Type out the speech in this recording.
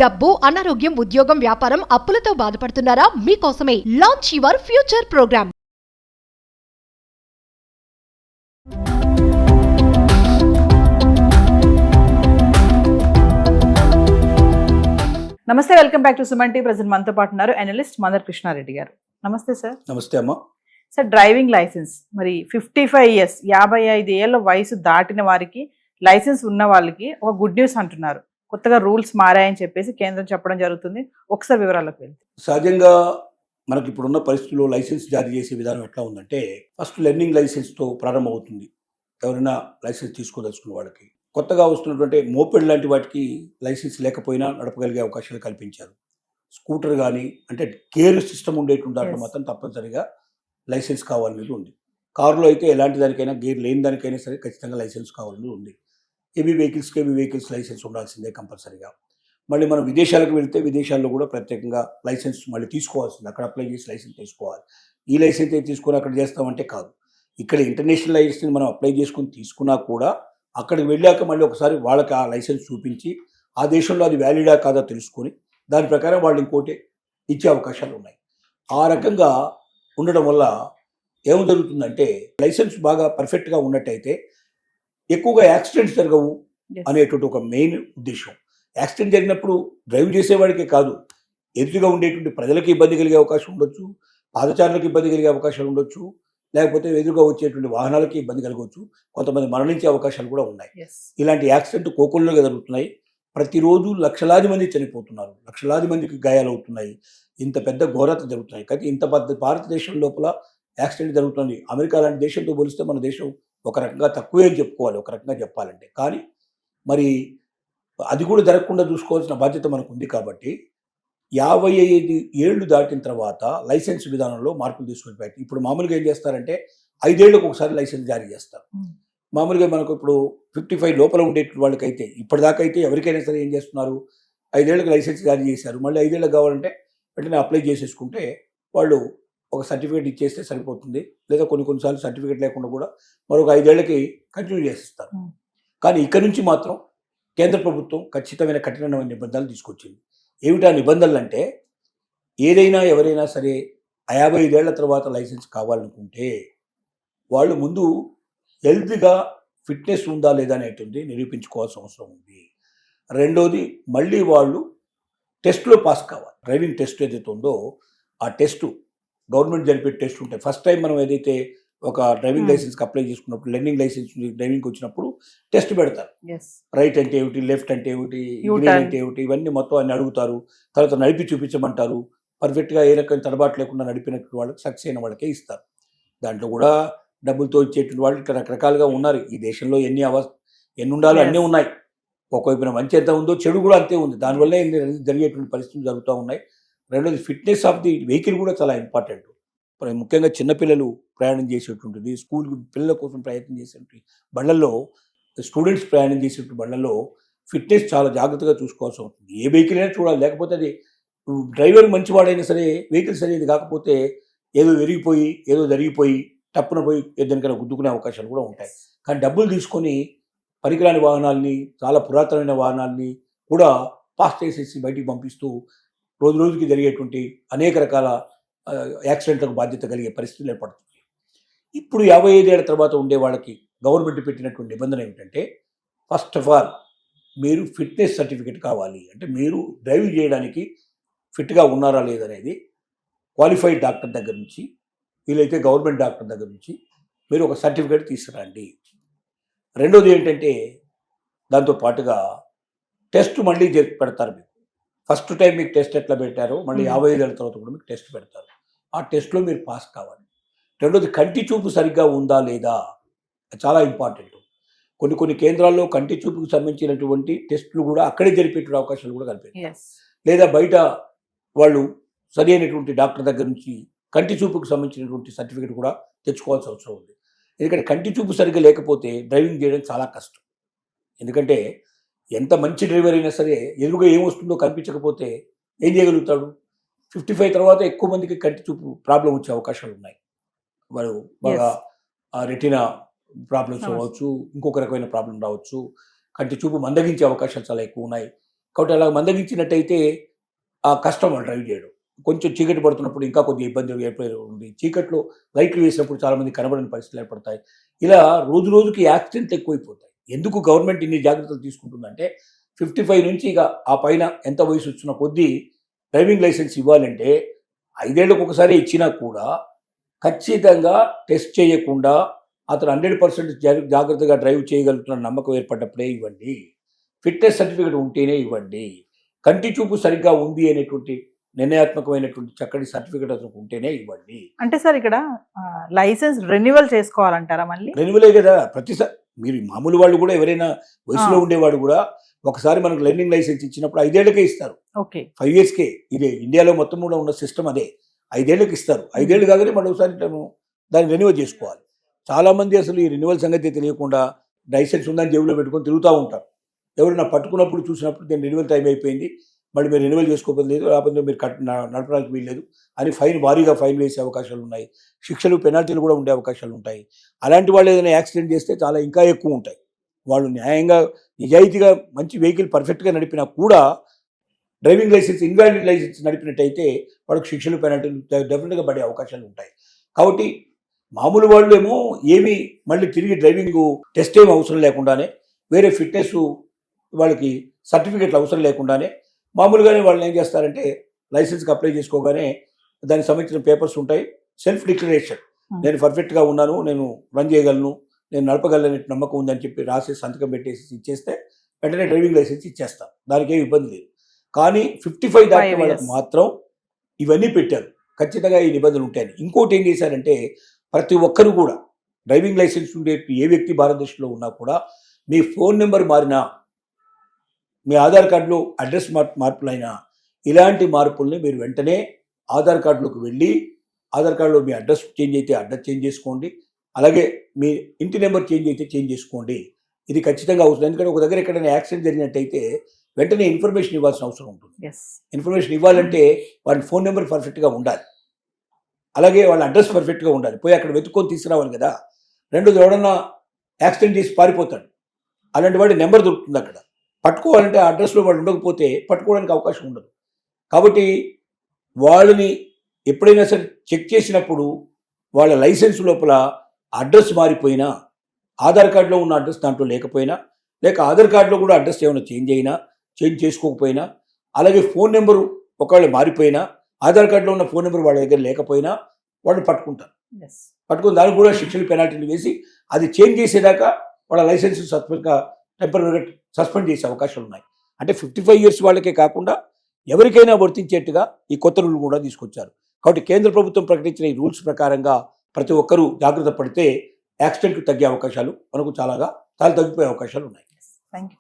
డబ్బు, అనారోగ్యం, ఉద్యోగం, వ్యాపారం, అప్పులతో బాధపడుతున్నారా? మీకోసమే లాంచ్ యువర్ ఫ్యూచర్ ప్రోగ్రామ్. నమస్తే, welcome back to Suman T. Present మనతో పాటు ఉన్నారు అనలిస్ట్ మందర్ కృష్ణారెడ్డి గారు. నమస్తే సార్. నమస్తే అమ్మ. సార్, డ్రైవింగ్ లైసెన్స్ మరి 55 ఇయర్స్ 55 ఏళ్ల వయసు దాటిన వారికి, లైసెన్స్ ఉన్న వాళ్ళకి ఒక గుడ్ న్యూస్ అంటున్నారు. కొత్తగా రూల్స్ మారాయని చెప్పేసి కేంద్రం చెప్పడం జరుగుతుంది. ఒకసారి వివరాలకు వెళ్తే. సహజంగా మనకి ఇప్పుడున్న పరిస్థితుల్లో లైసెన్స్ జారీ చేసే విధానం ఎట్లా ఉందంటే, ఫస్ట్ లెర్నింగ్ లైసెన్స్తో ప్రారంభమవుతుంది. ఎవరైనా లైసెన్స్ తీసుకోదలుచుకున్న వాళ్ళకి కొత్తగా వస్తున్నటువంటి మోపెడ్ లాంటి వాటికి లైసెన్స్ లేకపోయినా నడపగలిగే అవకాశాలు కల్పించారు. స్కూటర్ కానీ అంటే గేర్ సిస్టమ్ ఉండేటువంటి దాంట్లో మాత్రం తప్పనిసరిగా లైసెన్స్ కావాలనేది ఉంది. కారులో అయితే ఎలాంటి దానికైనా గేర్ లేని దానికైనా సరే ఖచ్చితంగా లైసెన్స్ కావాలనేది ఉంది. హెవీ వెహికల్స్ లైసెన్స్ ఉండాల్సిందే కంపల్సరీగా. మళ్ళీ మనం విదేశాలకు వెళ్తే విదేశాల్లో కూడా ప్రత్యేకంగా లైసెన్స్ మళ్ళీ తీసుకోవాల్సింది. అక్కడ అప్లై చేసి లైసెన్స్ తీసుకోవాలి. ఈ లైసెన్స్ తీసుకొని అక్కడ చేస్తామంటే కాదు. ఇక్కడ ఇంటర్నేషనల్ లైసెన్స్ మనం అప్లై చేసుకుని తీసుకున్నా కూడా అక్కడికి వెళ్ళాక మళ్ళీ ఒకసారి వాళ్ళకి ఆ లైసెన్స్ చూపించి ఆ దేశంలో అది వ్యాలిడా కాదా తెలుసుకొని దాని ప్రకారం వాళ్ళు ఇంకోటి ఇచ్చే అవకాశాలు ఉన్నాయి. ఆ రకంగా ఉండడం వల్ల ఏం జరుగుతుందంటే, లైసెన్స్ బాగా పర్ఫెక్ట్గా ఉన్నట్టయితే ఎక్కువగా యాక్సిడెంట్స్ జరగవు అనేటువంటి ఒక మెయిన్ ఉద్దేశం. యాక్సిడెంట్ జరిగినప్పుడు డ్రైవ్ చేసేవాడికే కాదు, ఎదురుగా ఉండేటువంటి ప్రజలకు ఇబ్బంది కలిగే అవకాశం ఉండొచ్చు, పాదచారులకు ఇబ్బంది కలిగే అవకాశాలు ఉండొచ్చు, లేకపోతే ఎదురుగా వచ్చేటువంటి వాహనాలకి ఇబ్బంది కలగవచ్చు, కొంతమంది మరణించే అవకాశాలు కూడా ఉన్నాయి. ఇలాంటి యాక్సిడెంట్ కోకొల్లుగా జరుగుతున్నాయి. ప్రతిరోజు లక్షలాది మంది చనిపోతున్నారు, లక్షలాది మందికి గాయాలవుతున్నాయి, ఇంత పెద్ద ఘోరత జరుగుతున్నాయి. కానీ ఇంత పెద్ద భారతదేశం లోపల యాక్సిడెంట్ జరుగుతుంది. అమెరికా లాంటి దేశంతో పోలిస్తే మన దేశం ఒక రకంగా తక్కువే అని చెప్పుకోవాలి, ఒక రకంగా చెప్పాలంటే. కానీ మరి అది కూడా జరగకుండా చూసుకోవాల్సిన బాధ్యత మనకు ఉంది. కాబట్టి 55 ఏళ్ళు దాటిన తర్వాత లైసెన్స్ విధానంలో మార్పులు తీసుకొచ్చి ఇప్పుడు మామూలుగా ఏం చేస్తారంటే 5 ఏళ్ళకు ఒకసారి లైసెన్స్ జారీ చేస్తారు. మామూలుగా మనకు ఇప్పుడు 55 లోపల ఉండే వాళ్ళకైతే ఇప్పటిదాకా అయితే ఎవరికైనా సరే ఏం చేస్తున్నారు, 5 ఏళ్ళకి లైసెన్స్ జారీ చేశారు, మళ్ళీ 5 ఏళ్ళకి కావాలంటే వెంటనే అప్లై చేసేసుకుంటే వాళ్ళు ఒక సర్టిఫికేట్ ఇచ్చేస్తే సరిపోతుంది. లేదా కొన్నిసార్లు సర్టిఫికేట్ లేకుండా కూడా మరొక 5 ఏళ్ళకి కంటిన్యూ చేసిస్తారు. కానీ ఇక్కడ నుంచి మాత్రం కేంద్ర ప్రభుత్వం ఖచ్చితమైన కఠినమైన నిబంధనలు తీసుకొచ్చింది. ఏమిటా నిబంధనలు అంటే, ఏదైనా ఎవరైనా సరే 55 ఏళ్ల తర్వాత లైసెన్స్ కావాలనుకుంటే వాళ్ళు ముందు హెల్త్గా ఫిట్నెస్ ఉందా లేదా అనేటువంటి నిరూపించుకోవాల్సిన అవసరం ఉంది. రెండోది, మళ్ళీ వాళ్ళు టెస్ట్లో పాస్ కావాలి. డ్రైవింగ్ టెస్ట్ ఏదైతే ఉందో ఆ టెస్టు గవర్నమెంట్ జరిపే టెస్ట్ ఉంటాయి. ఫస్ట్ టైం మనం ఏదైతే ఒక డ్రైవింగ్ లైసెన్స్కి అప్లై చేసుకున్నప్పుడు, లెర్నింగ్ లైసెన్స్ డ్రైవింగ్కి వచ్చినప్పుడు టెస్ట్ పెడతారు. రైట్ అంటే ఏమిటి, లెఫ్ట్ అంటే ఏమిటి, గ్రీన్ అంటే ఏమిటి, ఇవన్నీ మొత్తం అన్ని అడుగుతారు. తర్వాత నడిపి చూపించమంటారు. పర్ఫెక్ట్గా ఏ రకమైన తడబాటు లేకుండా నడిపినటువంటి వాళ్ళకి, సక్సెస్ అయిన వాళ్ళకే ఇస్తారు. దాంట్లో కూడా డబ్బులతో ఇచ్చేటువంటి వాళ్ళు ఇక్కడ రకరకాలుగా ఉన్నారు. ఈ దేశంలో ఎన్ని ఉండాలో అన్నీ ఉన్నాయి. ఒకవైపున మంచి ఎంత ఉందో చెడు కూడా అంతే ఉంది. దానివల్లే జరిగేటువంటి పరిస్థితులు జరుగుతూ ఉన్నాయి. రెండోది, ఫిట్నెస్ ఆఫ్ ది వెహికల్ కూడా చాలా ఇంపార్టెంట్. ముఖ్యంగా చిన్నపిల్లలు ప్రయాణం చేసేటువంటిది, స్కూల్ పిల్లల కోసం ప్రయత్నం చేసేటువంటి బళ్ళల్లో, స్టూడెంట్స్ ప్రయాణం చేసేటువంటి బళ్ళల్లో ఫిట్నెస్ చాలా జాగ్రత్తగా చూసుకోవాల్సి ఉంటుంది. ఏ వెహికల్ అయినా చూడాలి. లేకపోతే అది డ్రైవర్ మంచివాడైనా సరే వెహికల్ సరైనది కాకపోతే ఏదో విరిగిపోయి ఏదో జరిగిపోయి టప్పున పోయి ఏదైనా గుద్దుకునే అవకాశాలు కూడా ఉంటాయి. కానీ డబ్బులు తీసుకొని పనికిరాని వాహనాల్ని, చాలా పురాతనమైన వాహనాల్ని కూడా పాస్ చేసేసి బయటికి పంపిస్తూ రోజు రోజుకి జరిగేటువంటి అనేక రకాల యాక్సిడెంట్లకు బాధ్యత కలిగే పరిస్థితులు ఏర్పడుతుంది. ఇప్పుడు 55 ఏళ్ల తర్వాత ఉండే వాళ్ళకి గవర్నమెంట్ పెట్టినటువంటి నిబంధన ఏమిటంటే, ఫస్ట్ ఆఫ్ ఆల్ మీరు ఫిట్నెస్ సర్టిఫికేట్ కావాలి. అంటే మీరు డ్రైవ్ చేయడానికి ఫిట్గా ఉన్నారా లేదనేది క్వాలిఫైడ్ డాక్టర్ దగ్గర నుంచి, వీలైతే గవర్నమెంట్ డాక్టర్ దగ్గర నుంచి మీరు ఒక సర్టిఫికేట్ తీసుకురండి. రెండోది ఏంటంటే, దాంతో పాటుగా టెస్ట్ మళ్ళీ పెడతారు. మీకు ఫస్ట్ టైం మీకు టెస్ట్ ఎట్లా పెట్టారో మళ్ళీ 55 ఏళ్ళ తర్వాత కూడా మీకు టెస్ట్ పెడతారు. ఆ టెస్ట్లో మీరు పాస్ కావాలి. రెండోది, కంటి చూపు సరిగ్గా ఉందా లేదా, చాలా ఇంపార్టెంట్. కొన్ని కేంద్రాల్లో కంటి చూపుకు సంబంధించినటువంటి టెస్టులు కూడా అక్కడే జరిపే అవకాశాలు కూడా కనిపిస్తాయి. లేదా బయట వాళ్ళు సరి అయినటువంటి డాక్టర్ దగ్గర నుంచి కంటి చూపుకు సంబంధించినటువంటి సర్టిఫికేట్ కూడా తెచ్చుకోవాల్సిన అవసరం ఉంది. ఎందుకంటే కంటి చూపు సరిగ్గా లేకపోతే డ్రైవింగ్ చేయడం చాలా కష్టం. ఎందుకంటే ఎంత మంచి డ్రైవర్ అయినా సరే ఎదురుగా ఏమొస్తుందో కనిపించకపోతే ఏం చేయగలుగుతాడు? 55 తర్వాత ఎక్కువ మందికి కంటి చూపు ప్రాబ్లం వచ్చే అవకాశాలు ఉన్నాయి. వాళ్ళు బాగా రెటీనా ప్రాబ్లమ్స్ అవ్వచ్చు, ఇంకొక రకమైన ప్రాబ్లం రావచ్చు, కంటి చూపు మందగించే అవకాశాలు చాలా ఎక్కువ ఉన్నాయి. కాబట్టి అలా మందగించినట్టయితే ఆ కష్టం వాళ్ళు డ్రైవ్ చేయడం. కొంచెం చీకటి పడుతున్నప్పుడు ఇంకా కొద్దిగా ఇబ్బంది ఏర్పడి ఉంది. చీకట్లో లైట్లు వేసినప్పుడు చాలామంది కనబడని పరిస్థితులు ఏర్పడతాయి. ఇలా రోజు రోజుకి యాక్సిడెంట్లు ఎక్కువైపోతాయి. ఎందుకు గవర్నమెంట్ ఇన్ని జాగ్రత్తలు తీసుకుంటుందంటే 55 నుంచి ఇక ఆ పైన ఎంత వయసు వచ్చిన కొద్దీ డ్రైవింగ్ లైసెన్స్ ఇవ్వాలంటే 5 ఏళ్ళకు ఒకసారి ఇచ్చినా కూడా ఖచ్చితంగా టెస్ట్ చేయకుండా అతను 100% జాగ్రత్తగా డ్రైవ్ చేయగలుగుతున్న నమ్మకం ఏర్పడ్డప్పుడే ఇవ్వండి. ఫిట్నెస్ సర్టిఫికేట్ ఉంటేనే ఇవ్వండి. కంటి చూపు సరిగ్గా ఉంది అనేటువంటి నిర్ణయాత్మకమైనటువంటి చక్కటి సర్టిఫికేట్ అతనికి ఉంటేనే ఇవ్వండి. అంటే సార్ ఇక్కడ లైసెన్స్ రెన్యువల్ చేసుకోవాలంటారా మళ్ళీ? రెన్యువలే కదా ప్రతిసారి. మీరు మామూలు వాళ్ళు కూడా ఎవరైనా వయసులో ఉండేవాడు కూడా ఒకసారి మనకు లెర్నింగ్ లైసెన్స్ ఇచ్చినప్పుడు 5 ఏళ్ళకే ఇస్తారు. ఓకే, 5 ఇయర్స్కే. ఇదే ఇండియాలో మొత్తం కూడా ఉన్న సిస్టమ్ అదే. 5 ఏళ్ళకి ఇస్తారు. 5 ఏళ్ళు కాగానే మళ్ళీ ఒకసారి దాన్ని రెన్యువల్ చేసుకోవాలి. చాలామంది అసలు ఈ రెన్యువల్ సంగతి తెలియకుండా లైసెన్స్ ఉందని జేబులో పెట్టుకొని తిరుగుతూ ఉంటారు. ఎవరైనా పట్టుకున్నప్పుడు చూసినప్పుడు నేను రెన్యువల్ టైం అయిపోయింది, మళ్ళీ మీరు రెన్యువల్ చేసుకోకపోతే లేదు, లేకపోతే మీరు నడపడానికి వీల్లేదు అని భారీగా ఫైన్ వేసే అవకాశాలు ఉన్నాయి. శిక్షలు పెనాల్టీలు కూడా ఉండే అవకాశాలు ఉంటాయి. అలాంటి వాళ్ళు ఏదైనా యాక్సిడెంట్ చేస్తే చాలా ఇంకా ఎక్కువ ఉంటాయి. వాళ్ళు న్యాయంగా నిజాయితీగా మంచి వెహికల్ పర్ఫెక్ట్గా నడిపినా కూడా డ్రైవింగ్ లైసెన్స్ ఇన్వాలిడ్ లైసెన్స్ నడిపినట్టయితే వాళ్ళకి శిక్షలు పెనాల్టీలు డెఫినెట్గా పడే అవకాశాలు ఉంటాయి. కాబట్టి మామూలు వాళ్ళు ఏమో ఏమి మళ్ళీ తిరిగి డ్రైవింగ్ టెస్ట్ ఏమి అవసరం లేకుండానే, వేరే ఫిట్నెస్ వాళ్ళకి సర్టిఫికెట్లు అవసరం లేకుండానే మామూలుగానే వాళ్ళు ఏం చేస్తారంటే లైసెన్స్కి అప్లై చేసుకోగానే దానికి సంబంధించిన పేపర్స్ ఉంటాయి. సెల్ఫ్ డిక్లరేషన్, నేను పర్ఫెక్ట్గా ఉన్నాను, నేను రన్ చేయగలను, నేను నడపగలను నమ్మకం ఉందని చెప్పి రాసి సంతకం పెట్టేసి ఇచ్చేస్తే వెంటనే డ్రైవింగ్ లైసెన్స్ ఇచ్చేస్తాం. దానికి ఏమి ఇబ్బంది లేదు. కానీ 55 దాటిన వాళ్ళకి మాత్రం ఇవన్నీ పెట్టారు. ఖచ్చితంగా ఈ నిబంధనలు ఉంటాయని. ఇంకోటి ఏం చేశారంటే ప్రతి ఒక్కరు కూడా డ్రైవింగ్ లైసెన్స్ ఉండే ఏ వ్యక్తి భారతదేశంలో ఉన్నా కూడా మీ ఫోన్ నెంబర్ మారినా, మీ ఆధార్ కార్డులో అడ్రస్ మార్పులైనా, ఇలాంటి మార్పుల్ని మీరు వెంటనే ఆధార్ కార్డులోకి వెళ్ళి ఆధార్ కార్డులో మీ అడ్రస్ చేంజ్ అయితే అడ్రస్ చేంజ్ చేసుకోండి. అలాగే మీ ఇంటి నెంబర్ చేంజ్ అయితే చేంజ్ చేసుకోండి. ఇది ఖచ్చితంగా అవసరం. ఎందుకంటే ఒక దగ్గర ఎక్కడైనా యాక్సిడెంట్ జరిగినట్టయితే వెంటనే ఇన్ఫర్మేషన్ ఇవ్వాల్సిన అవసరం ఉంటుంది. ఇన్ఫర్మేషన్ ఇవ్వాలంటే వాళ్ళ ఫోన్ నెంబర్ పర్ఫెక్ట్గా ఉండాలి, అలాగే వాళ్ళ అడ్రస్ పర్ఫెక్ట్గా ఉండాలి. పోయి అక్కడ వెతుక్కొని తీసుకురావాలి కదా. రెండోది ఎవడన్నా యాక్సిడెంట్ చేసి పారిపోతాడు, అలాంటి వాడి నెంబర్ దొరుకుతుంది అక్కడ. పట్టుకోవాలంటే ఆ అడ్రస్లో వాళ్ళు ఉండకపోతే పట్టుకోవడానికి అవకాశం ఉండదు. కాబట్టి వాళ్ళని ఎప్పుడైనా సరే చెక్ చేసినప్పుడు వాళ్ళ లైసెన్స్ లోపల అడ్రస్ మారిపోయినా, ఆధార్ కార్డులో ఉన్న అడ్రస్ దాంట్లో లేకపోయినా, లేక ఆధార్ కార్డులో కూడా అడ్రస్ ఏమైనా చేంజ్ చేసుకోకపోయినా, అలాగే ఫోన్ నెంబరు ఒకవేళ మారిపోయినా, ఆధార్ కార్డులో ఉన్న ఫోన్ నెంబర్ వాళ్ళ దగ్గర లేకపోయినా వాళ్ళు పట్టుకుంటారు. పట్టుకుని దానికి కూడా శిక్షలు పెనాల్టీలు వేసి అది చేంజ్ చేసేదాకా వాళ్ళ లైసెన్స్ టెంపరీగా సస్పెండ్ చేసే అవకాశాలు ఉన్నాయి. అంటే 55 ఇయర్స్ వాళ్ళకే కాకుండా ఎవరికైనా వర్తించేట్టుగా ఈ కొత్త రూల్ కూడా తీసుకొచ్చారు. కాబట్టి కేంద్ర ప్రభుత్వం ప్రకటించిన ఈ రూల్స్ ప్రకారంగా ప్రతి ఒక్కరూ జాగ్రత్త పడితే యాక్సిడెంట్కి తగ్గే అవకాశాలు చాలా తగ్గిపోయే అవకాశాలు ఉన్నాయి. Thank you.